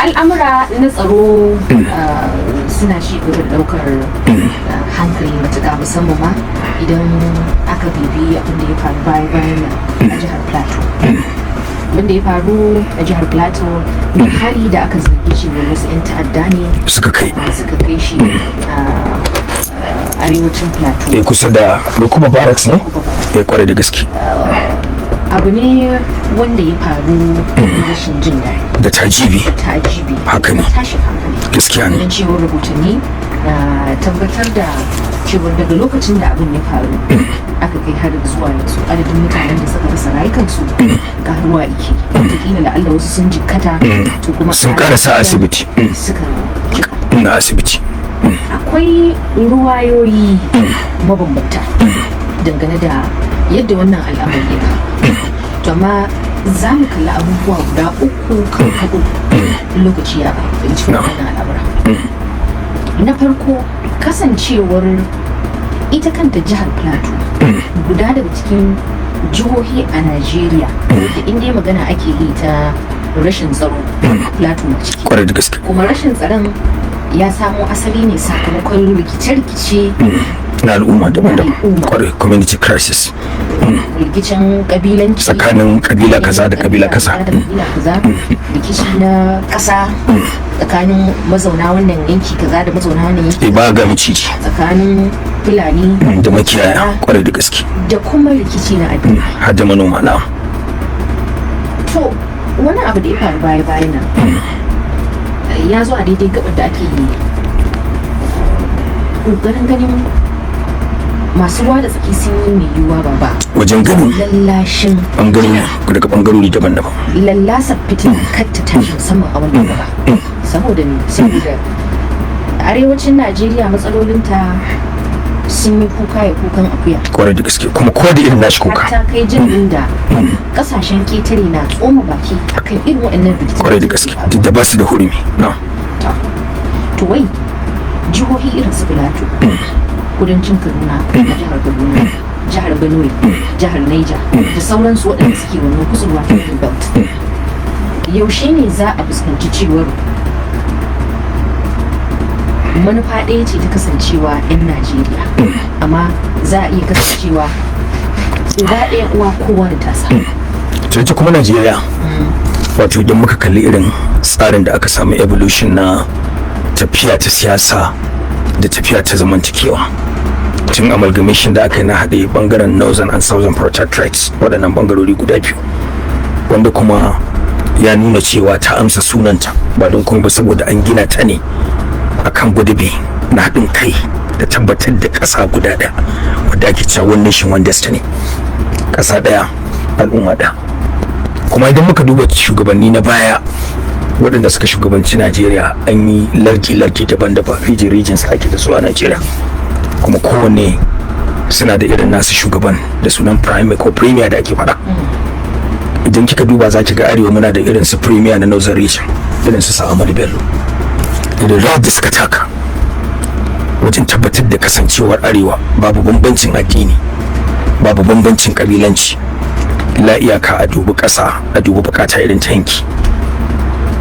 al'amura na tsaro suna ci gaba da daukar hankali matuƙa, musamman ma idan aka bibi abin da ya faru bayan a jihar Plateau. Wanda ya faru a jihar Plateau na hari da aka zargi cewa wasu 'yan ta'adda ne suka kai shi arewacin Plateau. Kusa da Rukuma Barracks ne? Ya kware da gaske. Abu ne wanda ya faru rashin jin daɗi. Da tajibi. Haka ne. Tashin hankali. Gaskiya ne. Don cewa rahotanni na tabbatar da cewa daga lokacin da abin ya faru aka kai har zuwa yanzu adadin mutanen da suka rasa rayukansu karuwa yake. Wataƙila da Allah wasu sun jikkata to kuma sun karasa asibiti. Suka na asibiti. Akwai ruwayoyi mabambanta dangane da yadda wannan al'amari ya to amma za mu kalli abubuwa guda uku kan haɗu lokaci ya bai cikin wannan al'amura. Na farko, kasancewar ita kanta jihar Plateau guda daga cikin jihohi a Najeriya da inda magana ake yi ta rashin tsaro, Plateau na ciki. Kwarai da gaske. Kuma rashin tsaron ya samo asali ne sakamakon rikice-rikice na al'umma daban-daban. Kwarai, community crisis. Rikicin kabilanci tsakanin kabila kaza da kabila kaza, rikici na kasa tsakanin mazauna wannan yanki kaza da mazauna wannan yanki ba ga miciji tsakanin Fulani da makiyaya. Kwarai da gaske. Da kuma rikici na addini har da manoma na. To wani abu da ya faru bayan nan ya zo a daidai gabar da ake yi ƙoƙarin ganin masu ruwa da tsaki sun yi mai yiwuwa ba wajen ganin lallashin daga bangarori daban-daban, lallasa fitin katta tashi musamman a wannan gaba. Saboda arewacin Najeriya matsalolinta sun yi kuka ya kukan akuya. Kwarai da gaske, kuma kowa da irin nashi kuka. Ta kai jin da kasashen ketare na tsoma baki akan irin waɗannan rikici. Kwarai da gaske, duk da ba su da hurumi. To wai jihohi irin su Plateau, kudancin Kaduna, jihar Kaduna, jihar Benue, jihar Niger da sauransu waɗanda suke wannan kusurwa ta belt. Yaushe ne za a fuskanci cewar manufa ɗaya ce ta kasancewa 'yan Najeriya, amma za a iya kasancewa uba ɗaya uwa kowa da tasa. Ita kuma Najeriya, wato idan muka kalli irin tsarin da aka samu evolution na tafiya ta siyasa da tafiya ta zamantakewa, tun amalgamation da aka yi na haɗe bangaren northern and southern protectorates, waɗannan bangarori guda biyu, wanda kuma ya nuna cewa ta amsa sunanta ba don kuma ba saboda an gina ta ne akan gudubi na haɗin kai da tabbatar da ƙasa guda ɗaya wadda ake cewa one nation one destiny, ƙasa ɗaya al'umma ɗaya. Kuma idan muka duba shugabanni na baya waɗanda suka shugabanci Najeriya, an yi larki daban-daban, regions ake da su a Najeriya, kuma kowanne suna da irin nasu shugaban da sunan prime ko premier da ake faɗa. Idan kika duba za ki ga arewa muna da irin su premier na northern region, irin su Ahmadu Bello, da rawar da suka taka wajen tabbatar da kasancewar arewa babu bambancin addini, babu bambancin kabilanci, illa iyaka a dubi ƙasa, a dubi bukata irin ta yanki.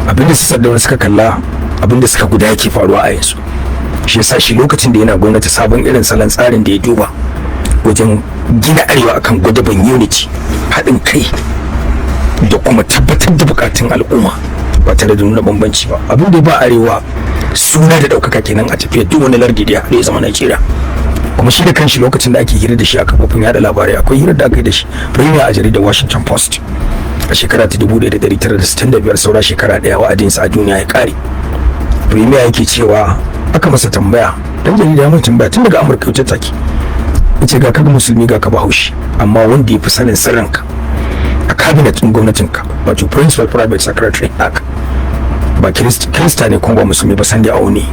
Abinda su Sardauna suka kalla, abinda suka guda yake faruwa a yanzu, shi yasa shi lokacin da yana gwamnati sabon irin salon tsarin da ya duba wajen gina arewa akan gwadaban unity, haɗin kai da kuma tabbatar da bukatun al'umma ba tare da nuna bambanci ba. Abin da ba arewa suna da ɗaukaka kenan a tafiyar duk wani lardi da ya zama Najeriya. Kuma shi da kanshi lokacin da ake hira da shi a kafofin yada labarai, akwai hirar da aka yi da shi premier a jaridar Washington Post a shekara ta 1965, saura shekara ɗaya wa'adinsa a duniya ya ƙare. Premier yake cewa aka masa tambaya, dan jarida ya masa tambaya tun daga Amurka wuce take, yace ga kaga musulmi ga ka bahaushe, amma wanda ya fi sanin sirrinka a cabinet din gwamnatinka, wato principal private secretary haka, ba kirista ne kuma ba musulmi ba, sanda auni.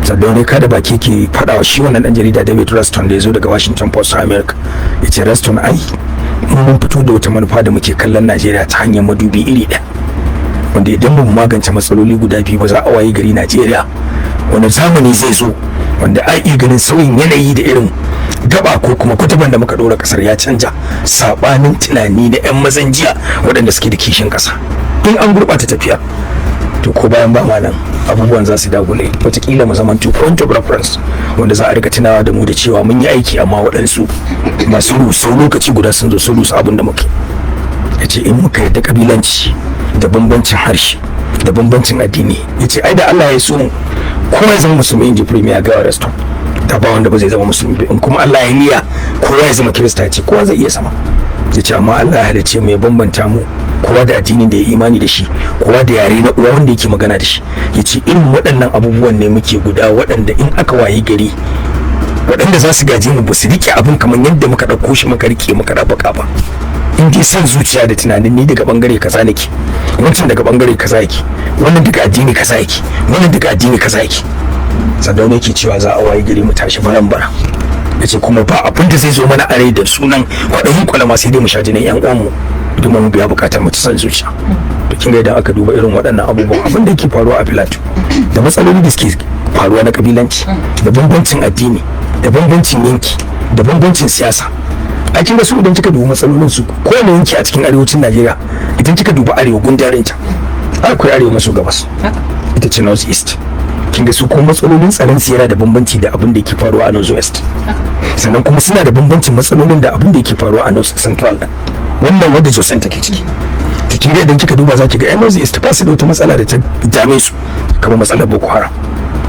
Sardauna ka da baki ke faɗawa shi wannan dan jarida David Ruston da ya zo daga Washington Post a America, yace Ruston ai mun fito da wata manufa da muke kallon Najeriya ta hanyar madubi iri ɗaya, wanda idan ba mu magance matsaloli guda biyu ba za a waye gari Najeriya wani zamani zai zo wanda a iya ganin sauyin yanayi da irin gaba ko kuma kutuban da muka ɗora ƙasar ya canja sabanin tunani da 'yan mazan jiya waɗanda suke da kishin ƙasa. In an gurɓata tafiya to ko bayan ba ma nan abubuwan za su dagule, wataƙila mu zamanto point of reference wanda za a rika tunawa da mu da cewa mun yi aiki amma waɗansu masu rusau lokaci guda sun zo sun rusa abin da muke. Ya ce in muka yadda kabilanci da bambancin harshe da bambancin addini, ya ce ai da Allah ya so mu kowa ya zama musulmi, in ji premier ga resto ta ba wanda ba zai zama musulmi ba. In kuma Allah ya niyya kowa ya zama kirista, ya ce kowa zai iya sama. Ya ce amma Allah ya halice mu ya bambanta mu, kowa da addinin da ya imani da shi, kowa da yare na uwa wanda yake magana da shi. Ya ce irin waɗannan abubuwan ne muke guda waɗanda in aka wayi gari waɗanda za su gaje mu ba su rike abin kamar yadda muka ɗauko shi muka rike muka rabaka ba. In dai son zuciya da tunanin ni daga bangare kaza nake, wancan daga bangare kaza yake, wannan daga addini kaza yake, wannan daga addini kaza yake, sannan yake cewa za a wayi gari mu tashi baran-bara. Ya ce kuma ba abin da zai zo mana a rai da sunan kwaɗayin kwalama sai dai mu sha jinin yan uwanmu domin mu biya bukatar mu ta son zuciya. To kin ga idan aka duba irin waɗannan abubuwan abin da yake faruwa a Filato da matsaloli da suke faruwa na kabilanci da bambancin addini da bambancin yanki da bambancin siyasa, a kin ga su idan kika duba matsalolin su kowane yanki a cikin arewacin Najeriya, idan kika duba arewa gundarin ta akwai arewa maso gabas ita ce north east, kin ga su kuma matsalolin tsaron su yana da bambanci da abin da yake faruwa a north west, sannan kuma suna da bambancin matsalolin da abin da yake faruwa a north central, wannan wanda Josen take ciki. To kin ga idan kika duba za ki ga north east ba su da wata matsala da ta dame su kamar matsalar Boko Haram.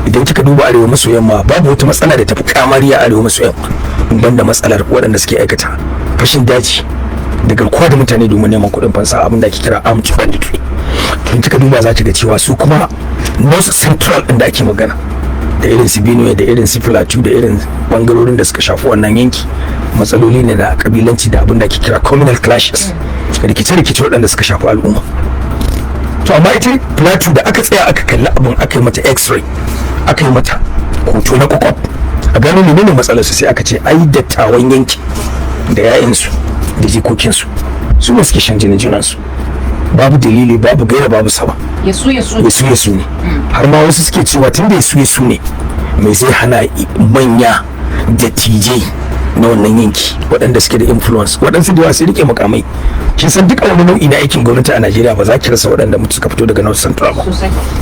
Idan kika duba arewa maso yamma babu wata matsala da ta fi kamari a arewa maso yamma banda matsalar waɗanda suke aikata fashin daji da garkuwa da mutane domin neman kuɗin fansa, abin da ake kira armed banditry. In kika duba za ki ga cewa su kuma north central ɗin da ake magana da irin su Benue da irin su Plateau da irin bangarorin da suka shafi wannan yanki, matsaloli ne na kabilanci da abin da ake kira communal clashes, rikice-rikice waɗanda suka shafi al'umma. To amma ita Plateau da aka tsaya aka kalli abin, aka yi mata x-ray, aka yi mata hoto na kwakwaf a gano menene matsalarsu, sai aka ce ai dattawan yanki da 'ya'yansu da jikokinsu su ne suke shan jinin junansu, babu dalili babu gaira babu saba, yasu ne. Har ma wasu suke cewa tun da yasu ne mai zai hana manya dattijai na wannan yanki waɗanda suke da influence, waɗansu da yawa sai rike makamai. Kin san duk wani nau'i na aikin gwamnati a Najeriya ba za ki rasa waɗanda mutu suka fito daga North Central ba.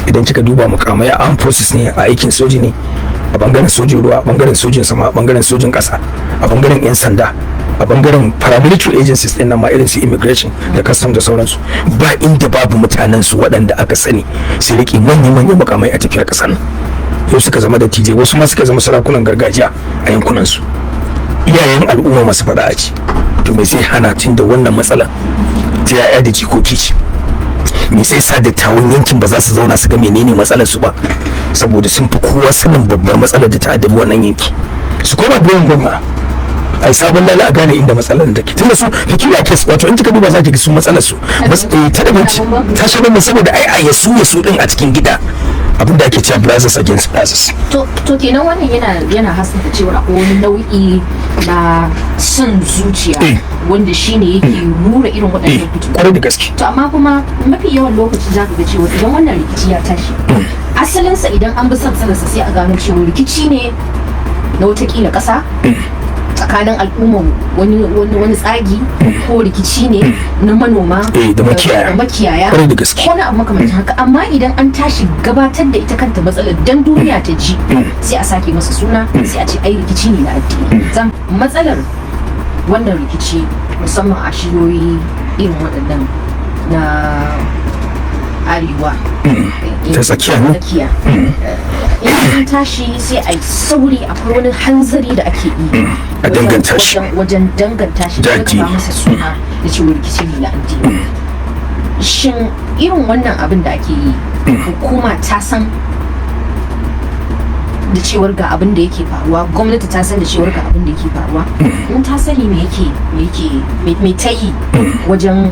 Idan kika duba makamai a armed forces ne, a aikin soji ne, a bangaren sojin ruwa, a bangaren sojin sama, a bangaren sojin ƙasa, a bangaren 'yan sanda, a bangaren paramilitary agencies ɗin nan ma irin su immigration da custom da sauransu, ba inda babu mutanen su waɗanda aka sani sai rike manyan makamai a tafiyar ƙasar nan. Yau suka zama dattijai, wasu ma suka zama sarakunan gargajiya a yankunan su, iyayen al'umma masu faɗa a ci. To me sai hana tun da wannan matsala ta yaya da jikoki ce, me sai sa dattawan yankin ba za su zauna su ga menene matsalar su ba, saboda sun fi kowa sanin babbar matsalar da ta addabi wannan yanki. Su koma biyan gwamna ai sabon lala a gane inda matsalar da ke, tunda su hikima kes, wato in kika duba za ki ga su matsalar su ta dabanci ta shaɓa mu, saboda ai a yasu din a cikin gida abin da ake cewa brothers against brothers. To kenan wannan yana hasanta cewa akwai wani nau'i na son zuciya wanda shine yake nura irin waɗannan fito. Kwarai da gaske. To amma kuma mafi yawan lokaci za ka ga cewa idan wannan rikici ya tashi, asalinsa idan an bi sansanarsa sai a gano cewa rikici ne na watakila ƙasa tsakanin al'umma wani tsagi, ko rikici ne na manoma da makiyaya ko na abu makamancin haka. Amma idan an tashi gabatar da ita kanta matsalar dan duniya ta ji, sai a sake masa suna, sai a ce ai rikici ne na addini. Matsalar wannan rikici musamman a shiyoyi irin waɗannan na arewa ta tsakiya in tashi sai a yi sauri, akwai wani hanzari da ake yi a danganta shi wajen danganta shi da ba masa suna da cewa rikici ne na addini. Shin irin wannan abin da ake yi hukuma ta san da cewar ga abin da yake faruwa, gwamnati ta san da cewar ga abin da yake faruwa, in ta sani me ta yi wajen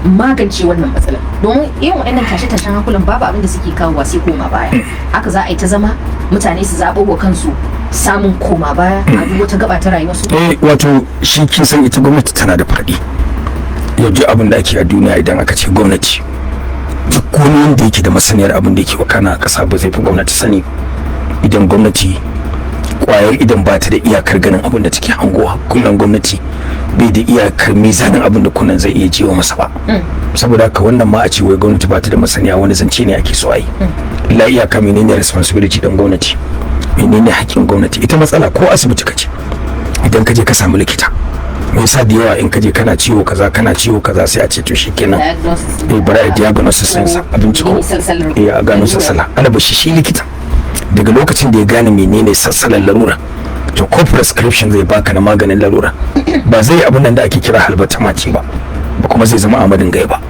magance wannan matsalar? Domin irin waɗannan tashe-tashen hankulan babu abin da suke kawowa sai koma baya. Haka za a yi ta zama mutane su zaɓo wa kansu samun koma baya a duk wata gaba ta rayuwarsu. Wato shi kin san ita gwamnati tana da faɗi. Yau duk abin da ake a duniya idan aka ce gwamnati, duk wani wanda yake da masaniyar abin da yake wakana a ƙasa ba zai fi gwamnati sani. Idan gwamnati kwayar idan ba ta da iyakar ganin abin da take hangowa, kullum gwamnati bai da iyakar mizanin abin da kunan zai iya jiwa masa ba. saboda haka wannan ma a ce wai gwamnati ba ta da masaniya wani zance ne ake so a yi. La iyaka menene responsibility din gwamnati, menene haƙƙin gwamnati. Ita matsala ko asibiti kace idan ka je ka samu likita, me yasa da yawa in ka je kana ciwo kaza sai a ce to shikenan bara diagnosis din sa abinci ko a gano sassala. Ana bashi shi likita daga lokacin da ya gane menene sassalan larura to ko prescription zai baka na maganin larura ba zai abin nan da ake kira halbata maci ba kuma zai zama amadin gai ba.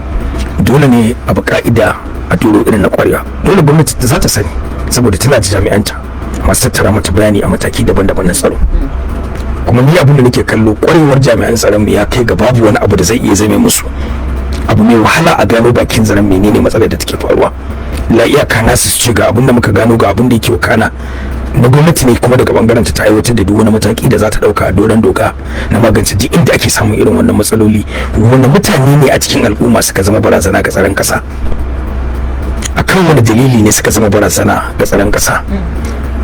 Dole ne a bi ka'ida a duro irin na kwarewa. Dole gwamnati za ta sani saboda tana da jami'anta masu tattara mata bayani a mataki daban-daban na tsaro. Kuma ni abin da nake kallo kwarewar jami'an tsaron mu ya kai ga babu wani abu da zai iya zame musu abu mai wahala a gano bakin zaren menene matsalar da take faruwa. La iyaka nasu su ce ga abin da muka gano ga abin da yake wakana na gwamnati ne kuma daga bangaren ta aiwatar da duk wani mataki da za ta dauka a doron doka na magance duk inda ake samun irin wannan matsaloli. Wanda mutane ne a cikin al'umma suka zama barazana ga tsaron kasa, akan wani dalili ne suka zama barazana ga tsaron kasa,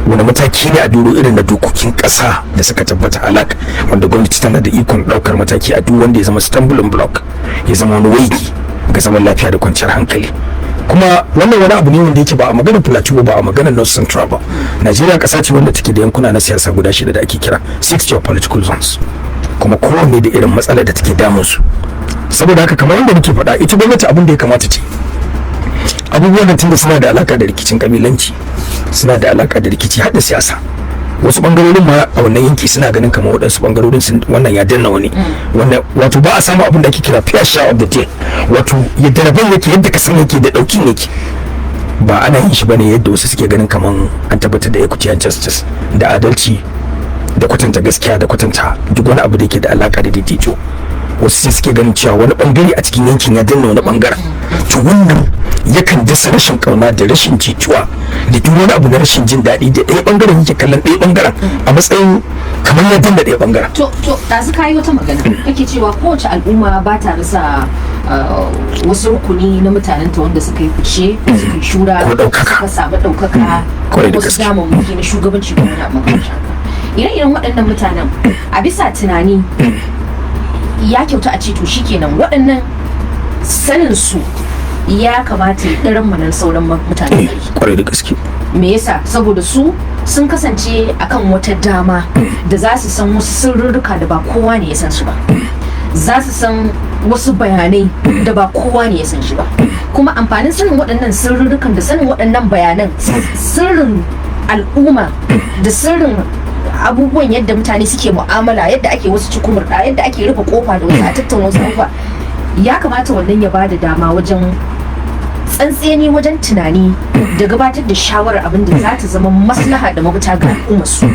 wani mataki ne a duro irin na dokokin kasa da suka tabbata halak wanda gwamnati tana da ikon daukar mataki a duk wanda ya zama stumbling block, ya zama wani waigi ga zaman lafiya da kwanciyar hankali. Kuma wannan wani abu ne wanda yake ba a maganar plateau ba a maganar north central ba. Najeriya kasa ce wanda take da yankuna na siyasa guda 6 da ake kira 6 geopolitical zones, kuma kowanne da irin matsalar da take damun su. Saboda haka kamar yadda muke faɗa, ita gwamnati abin da ya kamata ce abubuwan da tunda suna da alaka da rikicin kabilanci, suna da alaka da rikici har da siyasa. Wasu bangarorin ma a wannan yanki suna ganin kamar waɗansu bangarorin sun wannan ya danna wani, wannan wato ba a samu abin da ake kira fair share of the deal, wato yadda rabon yake yadda ka san yake da ɗaukin yake ba ana yin shi bane yadda wasu suke ganin kamar an tabbatar da equity and justice da adalci da kwatanta gaskiya da kwatanta duk wani abu da yake da alaka da daidaito. Wasu sai suke ganin cewa wani bangare a cikin yankin ya danna wani bangaren, to wannan yakan dasa rashin kauna da rashin jituwa da duk wani abu na rashin jin daɗi da ɗaya bangaren yake kallon ɗaya bangaren a matsayin kamar ya danna ɗaya bangaren. To ɗazu ka yi wata magana kake cewa kowace al'umma ba ta rasa wasu rukuni na mutanenta wanda suka yi fice, suka yi shura, suka samu ɗaukaka, wasu damammaki na shugabanci ko wani abu makamancin haka. Ire-iren waɗannan mutanen a bisa tunani ya kyauta a ce to shikenan waɗannan sanin su ya kamata ya ɗaran manan sauran mutane kwarai da gaske. Me yasa? Saboda su sun kasance akan wata dama da za su san wasu sirrurruka da ba kowa ne ya san su ba, za su san wasu bayanai da ba kowa ne ya san shi ba. Kuma amfanin sanin waɗannan sirrurrukan da sanin waɗannan bayanan, sirrin al'umma da sirrin abubuwan yadda mutane suke mu'amala, yadda ake wasu cikumurɗa, yadda ake rufe kofa da wasu a tattauna wasu abubuwa, ya kamata wannan ya bada dama wajen tsantseni wajen tunani da gabatar da shawarar abin da za ta zama maslaha da mafita ga al'ummar su.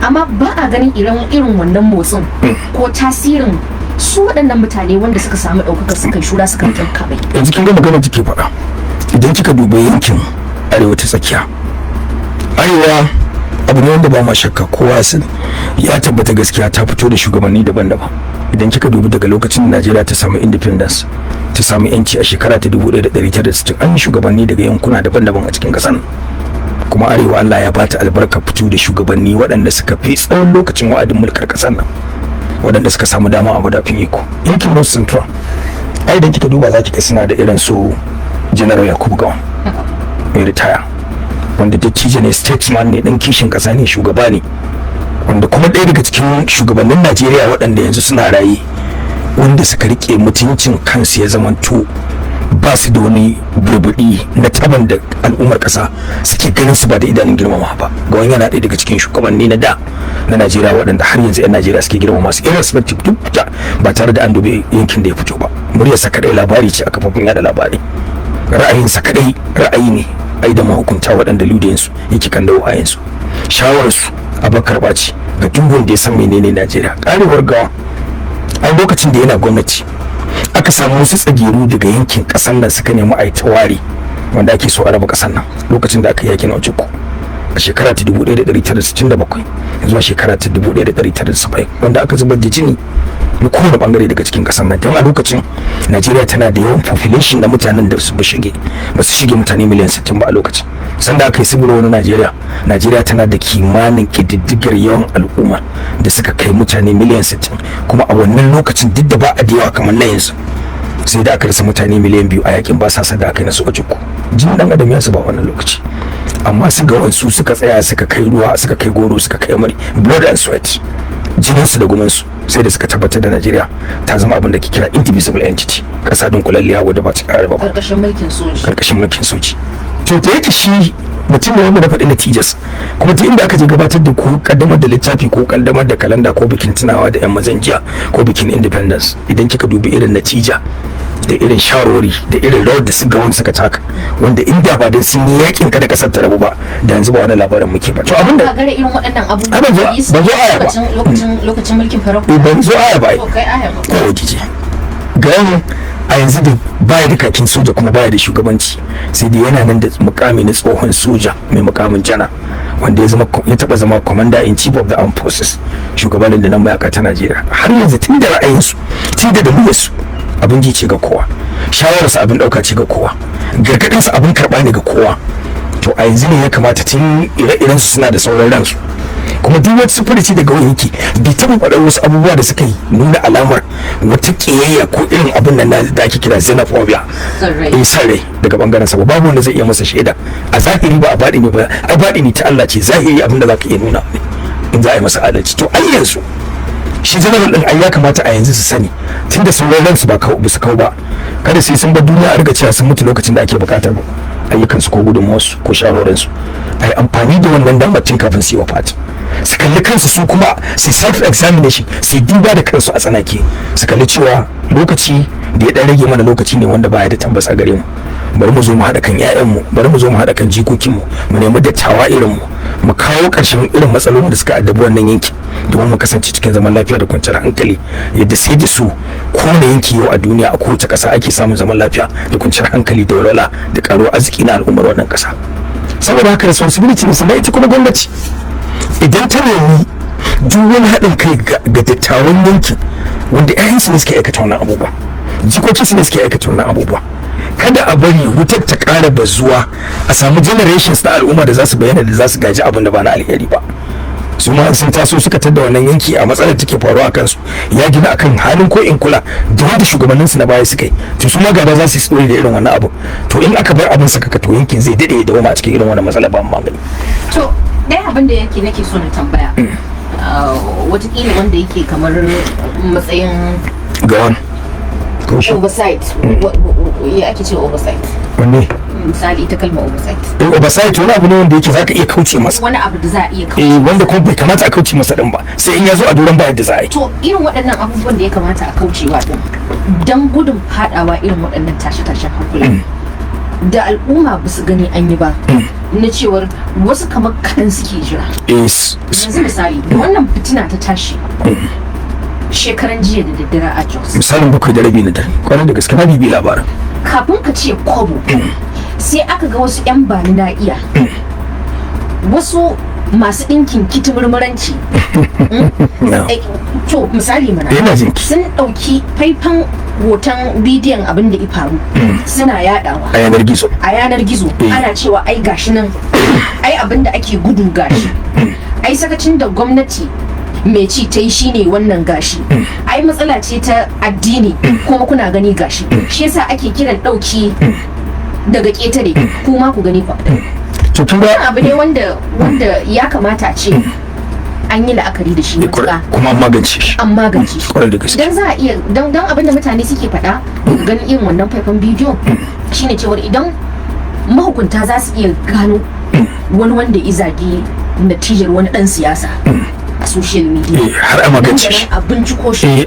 Amma ba a ganin irin wannan motsin ko tasirin su waɗannan mutane wanda suka samu ɗaukaka suka shura suka kanka bai. Yanzu kin ga magana take faɗa, idan kika duba yankin arewa ta tsakiya, arewa abu ne wanda ba ma shakka kowa ya tabbata gaskiya ta fito da shugabanni daban-daban. Idan kika dubi daga lokacin da Najeriya ta samu independence, ta samu yanci a shekara ta 1960, an yi shugabanni daga yankuna daban-daban a cikin ƙasar. Kuma arewa Allah ya bata albarka fito da shugabanni waɗanda suka fi tsawon lokacin wa'adin mulkar ƙasar nan, waɗanda suka samu dama a madafin iko. Yankin North Central, ai idan kika duba za ki ga suna da irin su General Yakubu Gowon mai ritaya, wanda dattijo ne, statesman ne, dan kishin ƙasa ne, shugaba ne, wanda kuma ɗaya daga cikin shugabannin Najeriya waɗanda yanzu suna raye, wanda suka rike mutuncin kansu ya zamanto ba su da wani burbuɗi na taban da al'ummar ƙasa suke ganin su ba da idanun girmama ba. Gowon yana ɗaya daga cikin shugabanni na da na Najeriya waɗanda har yanzu 'yan Najeriya suke girmama su irrespective duk ba tare da an dubi yankin da ya fito ba. Muryarsa kaɗai labari ce a kafofin yada labarai, ra'ayinsa kaɗai ra'ayi ne, ai da mahukunta waɗanda ludayinsu yake kan da wayansu. Shawararsu abakar baci ga duk wanda ya san menene Najeriya. Karewar Gowon a lokacin da yana gwamnati aka samu wasu tsagiru daga yankin ƙasar nan suka nemi a yi tawari wanda ake so a raba ƙasar nan lokacin da aka yakin Ojukwu a shekara ta 1967 zuwa shekara ta 1970, wanda aka zubar da jini na kowane bangare daga cikin ƙasar nan. Don a lokacin Najeriya tana da yawan population na mutanen da ba su shige mutane miliyan 60 ba a lokacin. Sanda aka yi sibiro wani Najeriya tana da kimanin ƙididdigar yawan al'umma da suka kai mutane miliyan 60, kuma a wannan lokacin duk da ba a da yawa kamar na yanzu, sai da aka rasa mutane miliyan 2 a yakin basasa da aka yi na Sokoto. Jin dan adam ya zuba wannan lokaci, amma su ga wasu suka tsaya suka kai ruwa suka kai goro suka kai mari, blood and sweat, jininsu da gumansu, sai da suka tabbatar da Najeriya ta zama abin da ke kira indivisible entity, kasa dunkulalliya wadda ba ta ƙara ba karkashin mulkin soji. To da yake shi mutum ne wanda na faɗi natijas, kuma ta inda aka je gabatar da ko kaddamar da littafi ko kaddamar da kalanda ko bikin tunawa da 'yan mazan jiya ko bikin independence, idan kika dubi irin natija da irin shawarwari da irin rawar da su ga wani suka taka, wanda inda ba dan sun yi yakin kada kasar ta rabu ba da yanzu ba wani labarin muke ba. To abinda ka gare irin waɗannan abubuwa ba zo aya ba lokacin mulkin farko ban zo aya ba to kai aya ba ko kije ga a yanzu da baya da kakin soja kuma baya da shugabanci, sai dai yana nan da mukami na tsohon soja mai mukamin jana, wanda ya taba zama commander in chief of the armed forces, shugabanin da nan mayaka ta Najeriya. Har yanzu tun da ra'ayinsu tun da damiyarsu abin ji ce ga kowa, shawararsa abin dauka ce ga kowa, gargadinsa abin karba ne ga kowa. To a yanzu ne ya kamata tun ire-iren su suna da sauran ransu, kuma duk wata sufurici daga wani yake bai taɓa faɗar wasu abubuwa da suka yi nuna alamar wata ƙiyayya ko irin abin da ake kira xenophobia, san rai daga bangaren sa. Babu wanda zai iya masa shaida a zahiri ba a baɗini ba, a baɗini ta Allah ce, zahiri abin da za ka iya nuna in za a yi masa adalci. To ai yanzu shi general din ai ya kamata a yanzu su sani tunda sauran ransu ba su kau ba, kada sai sun bar duniya a riga cewa sun mutu lokacin da ake bukatar ayyukansu ko gudunmawarsu ko shawarwarinsu. A yi amfani da wannan damacin kafin su yi wafati, su kalli kansu su kuma su self examination, su duba da kansu a tsanake, su kalli cewa lokaci da ya dan rage mana lokaci ne wanda baya da tabbas a gare mu. Bari mu zo mu haɗa kan 'ya'yanmu, bari mu zo mu haɗa kan jikokinmu, mu nemi dattawa irinmu, mu kawo ƙarshen irin matsalolin da suka addabi wannan yanki domin mu kasance cikin zaman lafiya da kwanciyar hankali, yadda sai da su kowane yanki yau a duniya a kowace ƙasa ake samun zaman lafiya da kwanciyar hankali da walwala da ƙaruwar arziki na al'ummar wannan ƙasa. Saboda haka responsibility ne sannan ita kuma gwamnati idan ta nemi duk wani haɗin kai ga dattawan yankin wanda 'ya'yansu ne suke aikata wannan abubuwa, jikokinsu ne suke aikata wannan abubuwa, kada a bari wutar ta ƙara bazuwa a samu generations na al'umma da za su bayyana da za su gaji abin da ba na alheri ba. su ma sun taso suka tada wannan yanki a matsalar take faruwa a kansu ya gina akan halin ko in kula da wanda shugabanninsu na baya suka yi, to su ma gaba za su yi tsori da irin wannan abu. To in aka bar abin saka to yankin zai dade da wama a cikin irin wannan matsala ba magani. To ɗaya abin da nake so na tambaya watakila wanda yake kamar matsayin gawan oversight, ya ake ce oversight wanne misali ita kalma oversight oversight wani abu ne wanda yake zaka iya kauce masa, wani abu da za a iya kauce wanda kuma bai kamata a kauce masa din ba sai in ya zo a doron ba yadda za a yi. To irin waɗannan abubuwan da ya kamata a kaucewa din dan gudun fadawa irin waɗannan tashe-tashen hankula da al'umma ba su gani an yi ba na cewar wasu kamar kaɗan suke jira. Yanzu misali da wannan fitina ta tashi shekaran jiya da daddare a Jos, misalin 7:30 na dare, kwanan da gaske na bibi labarin. Kafin ka ce kobo sai aka ga wasu 'yan bani na iya wasu masu ɗinkin kitimurmuranci to misali mana sun ɗauki faifan hoton bidiyon abin da ya faru suna yadawa a yanar gizo ana cewa ai gashi nan ai abin da ake gudu gashi ai sakacin da gwamnati mai ci ta yi shine wannan gashi ai matsala ce ta addini kuma kuna gani gashi shi yasa ake kiran ɗauki daga ƙetare kuma ku gani fa wannan abu ne wanda ya kamata a ce an yi la'akari da shi matuƙa kuma an magance shi dan za a iya dan abin da mutane suke faɗa ganin irin wannan faifan bidiyo shine cewar idan mahukunta za su iya gano wani wanda ya zagi natijar wani ɗan siyasa a social media har a magance shi a binciko shi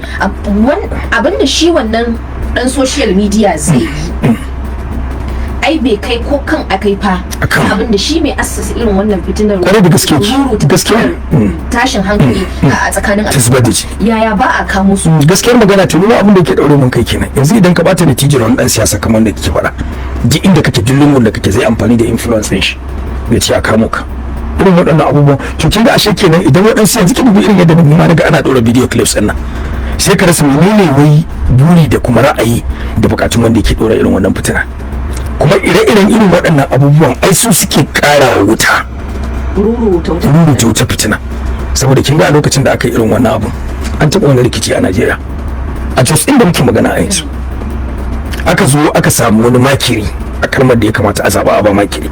abin da shi wannan ɗan social media zai yi ai bai kai ko kan akai fa abin da shi mai assasa irin wannan fitinar kwarai da gaske tashin hankali a tsakanin al'umma yaya ba a kamo su. Gaskiyar magana to nuna abin da yake daure mun kai kenan yanzu idan ka bata natijar wani dan siyasa kamar da kike faɗa ji inda kake dillin da kake zai amfani da influence din shi ya ce a kamo ka irin waɗannan abubuwan. To kin ga ashe kenan idan waɗansu yanzu kin dubi irin yadda mun ma daga ana ɗora video clips ɗin nan sai ka rasa menene wai buri da kuma ra'ayi da bukatun wanda yake ɗora irin wannan fitina. Kuma ire-iren irin waɗannan abubuwan ai su suke ƙara wuta wuta fitina. Saboda kin ga a lokacin da aka yi irin wannan abun an taɓa wani rikici a Najeriya a Jos inda muke magana a yanzu aka zo aka samu wani makiri a kalmar da ya kamata a zaba a ba makiri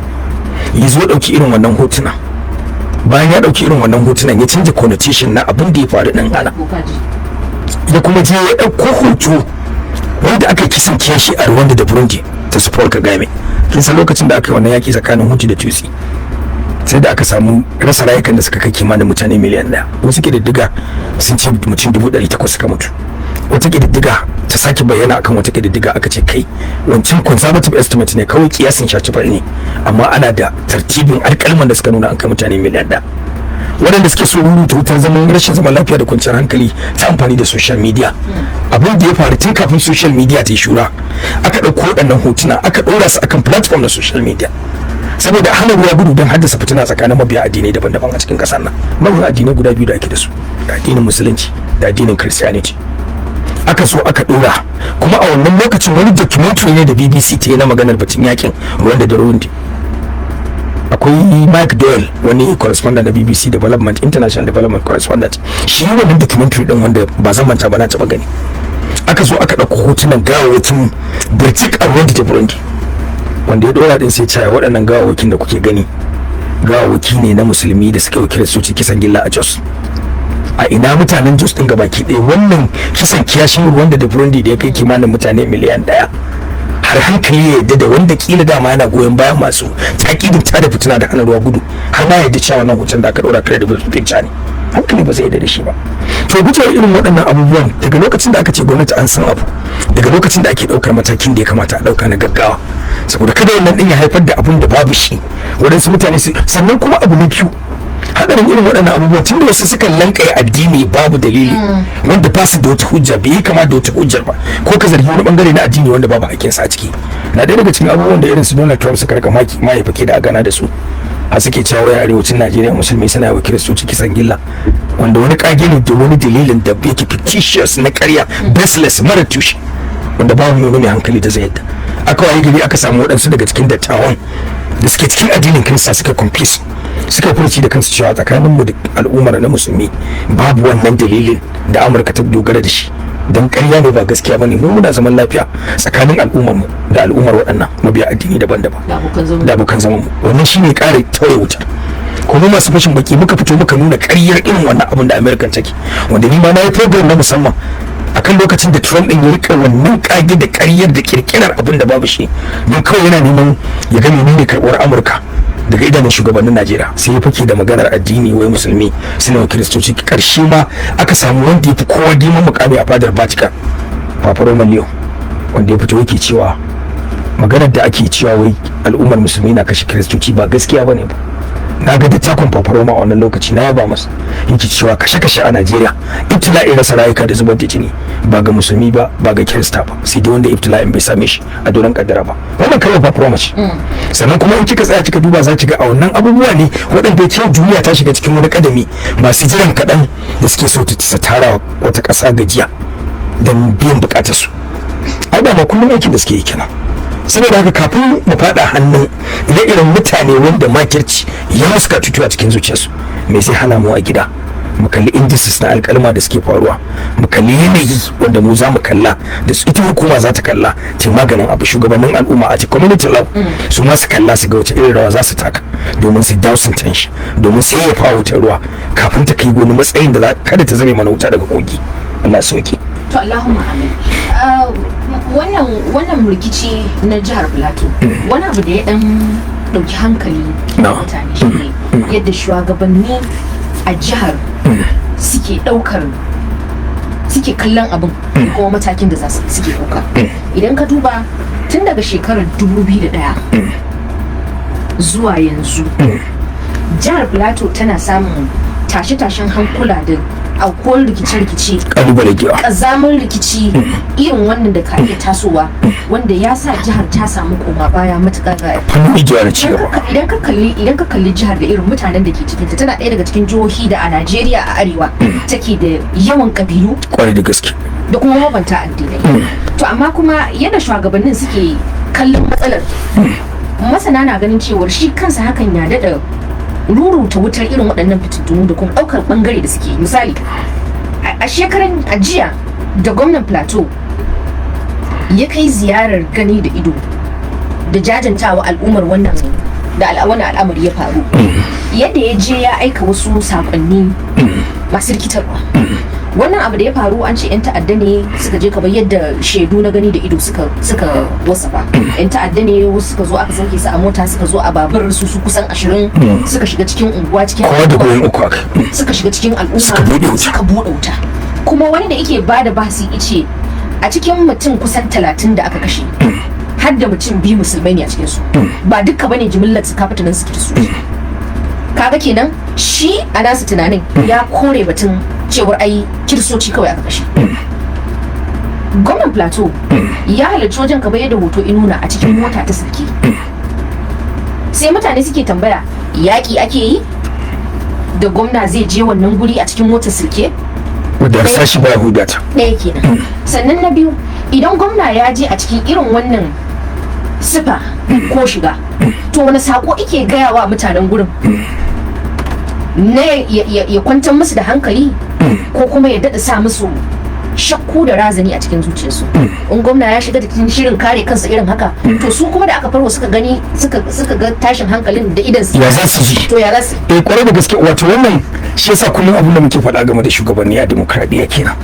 ya zo ɗauki irin wannan hotuna. Bayan ya ɗauki irin wannan hotunan ya canza connotation na abin da ya faru ɗan ana, ya kuma je ya ɗauko hoto wanda aka kisan kiyashi a Rwanda da Burundi ta su Paul Kagame. Kin san lokacin da aka yi wannan yaƙi tsakanin Hutu da Tutsi sai da aka samu rasa rayukan da suka kai kimanin mutane miliyan 1. Wasu ƙididdiga sun ce mutum 800,000 suka mutu. Wata ƙididdiga ta sake bayyana akan wata ƙididdiga aka ce kai wancan conservative estimate ne, kawai kiyasin shaci fari ne, amma ana da tartibin alƙalman da suka nuna an kai mutane miliyan 1. Waɗanda suke so rubuta wutar zaman rashin zaman lafiya da kwanciyar hankali ta amfani da social media. Abin da ya faru tun kafin social media ta yi shura, aka ɗauko waɗannan hotuna aka ɗora su akan platform na social media saboda hana ruwa gudu don haddasa fitina tsakanin mabiya addinai daban-daban a cikin ƙasar nan. Mabiya addinai guda biyu da ake da su, da addinin musulunci da addinin christianity. Aka so aka ɗora, kuma a wannan lokacin wani documentary ne da BBC ta yi na maganar batun yakin Rwanda da Burundi. Akwai Mike Doyle, wani correspondent na BBC Development, International Development Correspondent, shi yi wannan documentary din wanda ba zan manta ba na taɓa gani. Aka zo aka ɗauko hotunan gawawakin Birtik a Rwanda da Burundi, wanda ya ɗora din sai cewa waɗannan gawawakin da kuke gani gawawaki ne na musulmi da suka yi kiristoci kisan gilla a Jos. A ina mutanen Jos din gabaki ɗaya wannan kisan kiyashin Rwanda da Burundi da ya kai kimanin mutane miliyan 1, har hankali ya yadda da wanda kila dama yana goyon bayan masu takidin tada fitina da hana ruwa gudu, har ma yadda cewa wannan hoton da aka ɗora credible picture ne, hankali ba zai yadda da shi ba. To gujewa irin waɗannan abubuwan daga lokacin da aka ce gwamnati an san abu, daga lokacin da ake ɗaukar matakin da ya kamata a ɗauka na gaggawa, saboda kada wannan ɗin ya haifar da abun da babu shi waɗansu mutane su. Sannan kuma abu na biyu, hadarin irin waɗannan abubuwan tun da wasu sukan lankaye addini babu dalili wanda ba su da wata hujja, bai yi kama da wata hujjar ba, ko ka zargi wani bangare na addini wanda babu hakinsa a ciki. Na ɗaya daga cikin abubuwan da irin su Donald Trump suka rika mahaifake da agana da su, a suke cewa wai arewacin Najeriya musulmi suna wa kiristoci kisan gilla, wanda wani kage ne da wani dalilin da yake fictitious na ƙarya, baseless, mara tushe, wanda babu nuna mai hankali da zai yadda. Aka waye gari aka samu waɗansu daga cikin dattawan da suke cikin addinin Kirista suka confess, suka furci da kansu cewa tsakaninmu da al'ummar na musulmi babu wannan dalilin da Amurka ta dogara da shi, don ƙarya ne ba gaskiya bane. Mu muna zaman lafiya tsakanin al'ummar mu da al'ummar waɗannan mabiya addini daban-daban da abokan zaman mu. Wannan shine ƙara tauye wutar. Kuma masu fashin baki muka fito muka nuna ƙaryar irin wannan abin da American take, wanda ni ma na yi program na musamman akan lokacin da Trump din ya rika wannan kage da ƙaryar da kirkirar abin da babu shi, don kawai yana neman ya ga menene karɓar Amurka daga idanun shugabannin Najeriya, sai ya fake da maganar addini wai musulmi suna wa kiristoci. Karshe ma aka samu wanda ya fi kowa girman mukami a fadar Vatican, Papa Roman Leo, wanda ya fito yake cewa maganar da ake cewa wai al'ummar musulmi na kashe kiristoci ba gaskiya bane ba. Na ga da takon Papa Roma a wannan lokaci na yaba masa, yake cewa kashe-kashe a Najeriya ibtila'in rasa rayuka da zubar da jini ba ga musulmi ba, ba ga kirista ba, sai dai wanda ibtila'in bai same shi a doron kaddara ba. Wannan kalmar Papa Roma ce. Sannan kuma in kika tsaya kika duba za ki ga a wannan abubuwa ne waɗanda ke duniya ta shiga cikin wani kadami masu jiran kaɗan da suke so ta tara wata ƙasa gajiya don biyan buƙatarsu. Ai ba ma kullum aikin da suke yi kenan. Saboda haka kafin mu faɗa hannun ire-iren mutane wanda makirci ya muska tutuwa cikin zuciyarsu, me sai hana mu a gida mu kalli indices na alƙalma da suke faruwa, mu kalli yanayi wanda mu za mu kalla da ita hukuma za ta kalla ta maganin abu, shugabannin al'umma a community level su ma su kalla su ga wace irin rawa za su taka domin su dausin tension, domin su yi fa wutar ruwa kafin ta kai wani matsayin da kada ta zame mana wuta daga kogi. Allah sauki. To Allahumma amin. Wannan rikici na jihar Plateau wani abu da ya dan dauki hankali mutane shi ne yadda shugabanni a jihar suke kallon abin kuma matakin da suke dauka. Idan ka duba tun daga shekarar 2001 zuwa yanzu jihar Plateau tana samun tashe-tashen hankula da aukuwar rikice-rikice, kazamin rikici irin wannan da ka iya tasowa, wanda ya sa jihar ta samu koma baya matuƙa gaya. Idan ka kalli jihar da irin mutanen da ke cikin ta, tana ɗaya daga cikin jihohi da a Najeriya a arewa take da yawan kabilu kwarai da gaske da kuma mabanta addinai. To amma kuma yadda shugabannin suke kallon matsalar, masana na ganin cewar shi kansa hakan ya daɗa ruruta wutar irin waɗannan fitintunu da kuma ɗaukar ɓangare da suke. Misali a shekaran ajiya da gwamnan Plateau ya kai ziyarar gani da ido da jajantawa al'ummar wannan al'amari ya faru, yadda ya je ya aika wasu sakonni masu rikitarwa. Wannan abu da ya faru an ce 'yan ta'adda ne suka je, kamar yadda shaidu na gani da ido suka wasafa. 'Yan ta'adda ne wasu suka zo aka sauke su a mota, suka zo a babur su kusan 20 suka shiga cikin unguwa, cikin suka shiga cikin al'umma suka buɗe wuta. Kuma wani da yake bada bahasi ice a cikin mutum kusan 30 da aka kashe har da mutum 2 musulmai ne a cikin su, ba dukka bane jimillar su kafatanin su kiristoci. Kaga kenan shi a nasu tunanin ya kore batun cewar ai kiristoci kawai aka kashe. Gwamnan Plateau ya halarci wajen kamar yadda hoto inuna a cikin mota ta sarki. Sai mutane suke tambaya, yaƙi ake yi da gwamna zai je wannan guri a cikin motar sirke? Wadda ya sashi ba hudata. Ɗaya kenan. Sannan na biyu, idan gwamna ya je a cikin irin wannan sifa ko shiga, to wani sako ike gaya wa mutanen gurin na ya kwantar musu da hankali ko kuma ya daɗa sa musu shakku da razani a cikin zuciyarsu? In gwamna ya shiga da cikin shirin kare kansa irin haka, to su kuma da aka farwa suka gani suka ga tashin hankalin da idan su ya za su ji, to ya za su kwarai da gaske. Wato wannan shi yasa kullum abin da muke faɗa game da shugabanni a demokradiyya kenan.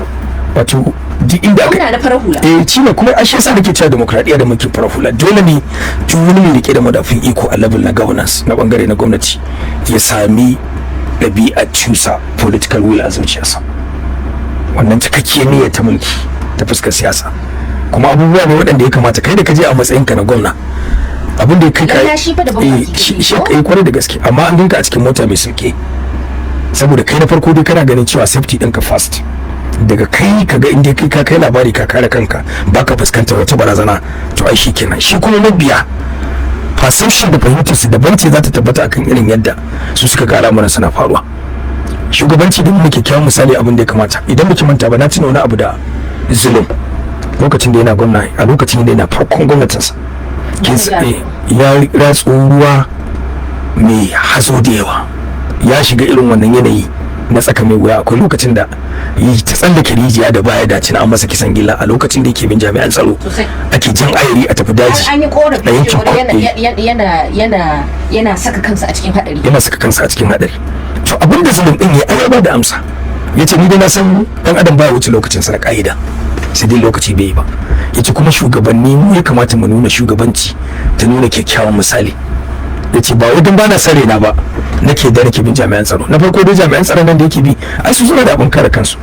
Wato duk inda aka na farar hula shine kuma a shi yasa nake cewa demokradiyya da muke farar hula dole ne duk wani mai rike da madafin iko a level na governance na bangare na gwamnati ya sami ɗabi'ar cusa political will a zuciyarsa, wannan cikakkiyar niyyar ta mulki ta fuskar siyasa. Kuma abubuwa ne waɗanda ya kamata kai da ka je a matsayinka na gwamna abin da ya kai shi kai kwarai da gaske, amma an dinka a cikin mota mai sulke saboda kai na farko dai kana ganin cewa safety ɗinka first. Daga kai kaga inda kai ka kai labari ka kare kanka baka fuskantar wata barazana, to ai shikenan. Shi kuma mabiya perception da fahimtar su daban ce za ta tabbata akan irin yadda su suka ga al'amuran suna faruwa. Shugabanci din muke kyawun misali abin da ya kamata. Idan muke manta ba, na tuna wani abu da zulum lokacin da yana gwamna, a lokacin da yana farkon gwamnatinsa ya ratso ruwa mai hazo da yawa, ya shiga irin wannan yanayi na tsaka mai wuya. Akwai lokacin da yi ta tsallake rijiya da baya dace an masa kisan gilla a lokacin da yake bin jami'an tsaro ake jan ayari a tafi daji. An yi korafi yana saka kansa a cikin hadari. Yana saka kansa a cikin hadari. To abin da zulum din ya ba da amsa, yace ni dai na san dan adam baya wuce lokacin sa na ka'ida, sai dai lokaci bai yi ba. Yace kuma shugabanni mu ya kamata mu nuna shugabanci ta nuna kyakkyawan misali. Yace ba wai dan bana sare na ba nake da nake bin jami'an tsaro. Na farko dai jami'an tsaron nan da yake bi ai su suna da abin kare kansu,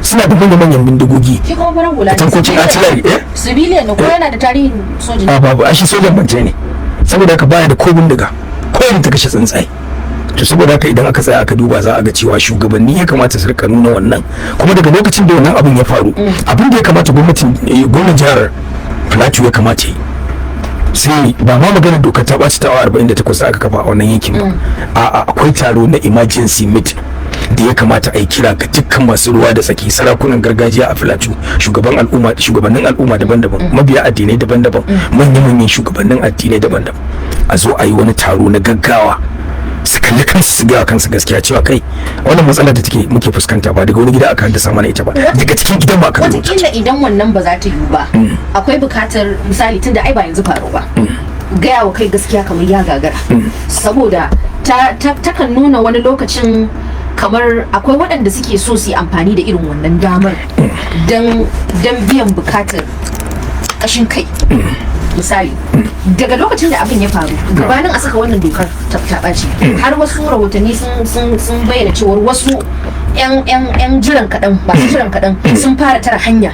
suna da manyan bindigogi. Shi kuma farar hula tankokin artillery civilian ne ko yana da tarihin soja? A babu, a shi sojan bance ne, saboda haka baya da ko bindiga ko yin ta kashe tsuntsaye. To saboda haka idan aka tsaya aka duba za a ga cewa shugabanni ya kamata su rika nuna wannan. Kuma daga lokacin da wannan abin ya faru, abin da ya kamata gwamnatin jihar Plateau ya kamata yi, sai ba ma magana dokar ta ɓaci ta awa 48 aka kafa a wannan yankin ba. A'a, akwai taro na emergency meeting da ya kamata a yi kira ga dukkan masu ruwa da tsaki, sarakunan gargajiya a Plateau, shugabannin al'umma daban-daban, mabiya addinai daban-daban, manya-manyan shugabannin addinai daban-daban, a zo a yi wani taro na gaggawa su kalli kansu su gaya kansu gaskiya cewa kai wannan matsalar da muke fuskanta ba daga wani gida aka haddasa mana ita ba, daga cikin gidan ba aka rubuta. Wataƙila idan wannan ba za ta yiwu ba, akwai buƙatar misali tunda ai ba yanzu faru ba, gaya wa kai gaskiya kamar ya gagara, saboda takan nuna wani lokacin kamar akwai waɗanda suke so su yi amfani da irin wannan damar don biyan buƙatar ƙashin kai. Misali, daga lokacin da abin ya faru gabanin a saka wannan dokar ta ɓaci, har wasu rahotanni sun bayyana cewar wasu 'yan jiran kaɗan masu jiran kaɗan sun fara tara hanya.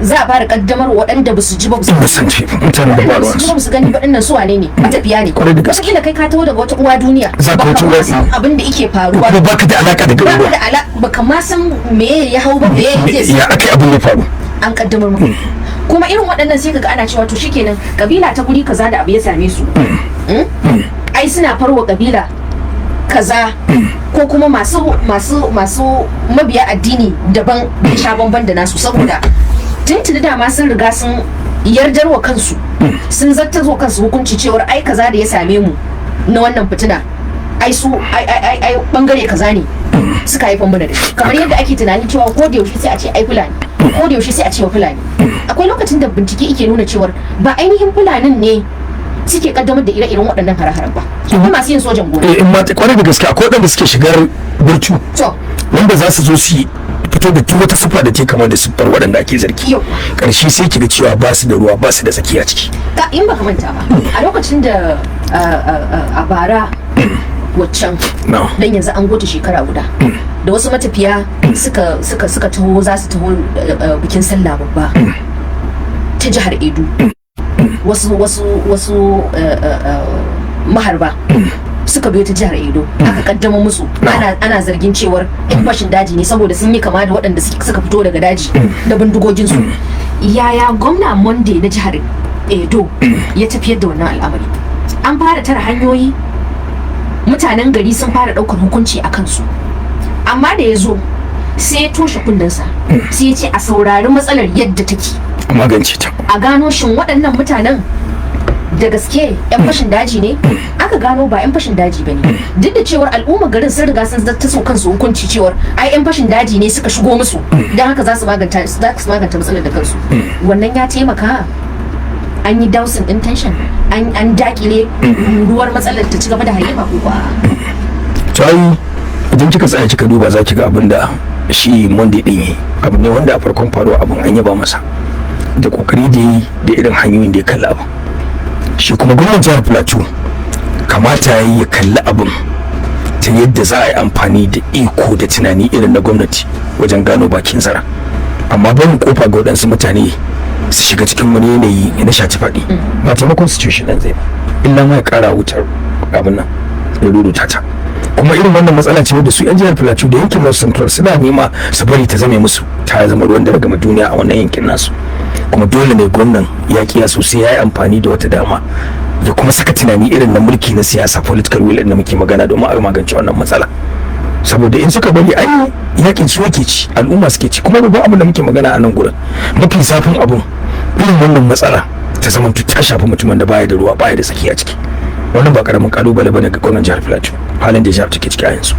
Za a fara kaddamar waɗanda ba su ji ba su gani ba dinnan su wane ne, matafiya ne, wataƙila kai ka taho daga wata uwa duniya ba ka san abin da yake faruwa, ba ka da alaka da garuruwa, ba ka ma san me ya hau ba, me ya aka abin ya faru, an kaddamar maka. Kuma irin waɗannan sai kaga ana cewa to shikenan kabila ta guri kaza da abu ya same su, ai suna farwa kabila kaza ko kuma masu mabiya addini daban da sha bamban da nasu, saboda tuntuni dama sun riga sun yardar wa kansu, sun zartar wa kansu hukunci cewar ai kaza da ya same mu na wannan fitina ai su ai bangare kaza ne suka haifar mana da shi, kamar yadda ake tunani cewa ko da yaushe sai a ce ai fulani ko da yaushe sai a ce wa Fulani. Akwai lokacin da bincike yake nuna cewar ba ainihin Fulanin ne suke kaddamar da ire-iren waɗannan hare-haren ba. Akwai masu yin sojan gona. In ma kwarai da gaske akwai waɗanda suke shigar burtu wanda za su zo su fito da duk wata siffa da ta kamar da siffar waɗanda ake zargi. Ƙarshe sai kiga cewa ba su da ruwa ba su da tsaki a ciki. In ba ka manta ba a lokacin da a bara waccan dan yanzu an gota shekara guda da wasu matafiya suka taho za su taho bikin sallah babba ta jihar Edo. wasu maharba suka biyo ta jihar Edo aka kaddama musu ana zargin cewar yan fashin daji ne saboda sun yi kama da waɗanda suka fito daga daji da bindigoginsu. Yaya gwamna Monday na jihar Edo ya tafiyar da wannan al'amari? An fara tara hanyoyi, mutanen gari sun fara ɗaukar hukunci a kansu, amma da ya zo sai ya toshe kundinsa sai ya ce a saurari matsalar yadda take, a magance ta, a gano shin waɗannan mutanen da gaske yan fashin daji ne. Aka gano ba yan fashin daji bane, duk da cewar al'umma garin sun riga sun zata so kansu hukunci cewar ai yan fashin daji ne suka shigo musu dan haka za su maganta matsalar da kansu. Wannan ya taimaka an yi dowsing din tension, an dakile ruwar matsalar ta ci gaba da hayyafa ko ba. To ai idan kika tsaya kika duba za ki ga abin da shi Monday din yi, abu ne wanda a farkon faruwa abin an yaba masa da kokari da yi da irin hanyoyin da ya kalla abin. Shi kuma gwamnatin jihar Plateau kamata ya kalli abin ta yadda za a yi amfani da iko da tunani irin na gwamnati wajen gano bakin zara, amma barin kofa ga waɗansu mutane su shiga cikin wani yanayi na shaci faɗi ba taimakon situation ɗin zai ba, illa ma ya ƙara wutar abin nan ya ruruta ta. Kuma irin wannan matsala ce da su yan jihar Plateau da yankin North Central suna nema su bari ta zame musu ta zama ruwan dare gama duniya a wannan yankin nasu. Kuma dole ne gwamnan ya kiya sosai ya yi amfani da wata dama ya kuma saka tunani irin na mulki na siyasa, political will da muke magana domin a magance wannan matsala. Saboda in suka bari ai yakin su yake ci, al'umma suke ci. Kuma babban abin da muke magana a nan gurin mafi zafin abun irin wannan matsala ta zama ta shafi mutumin da baya da ruwa baya da tsaki a ciki. Wannan ba karamin kalubale bane ga gwamnatin jihar Plateau halin da jihar take ciki a yanzu.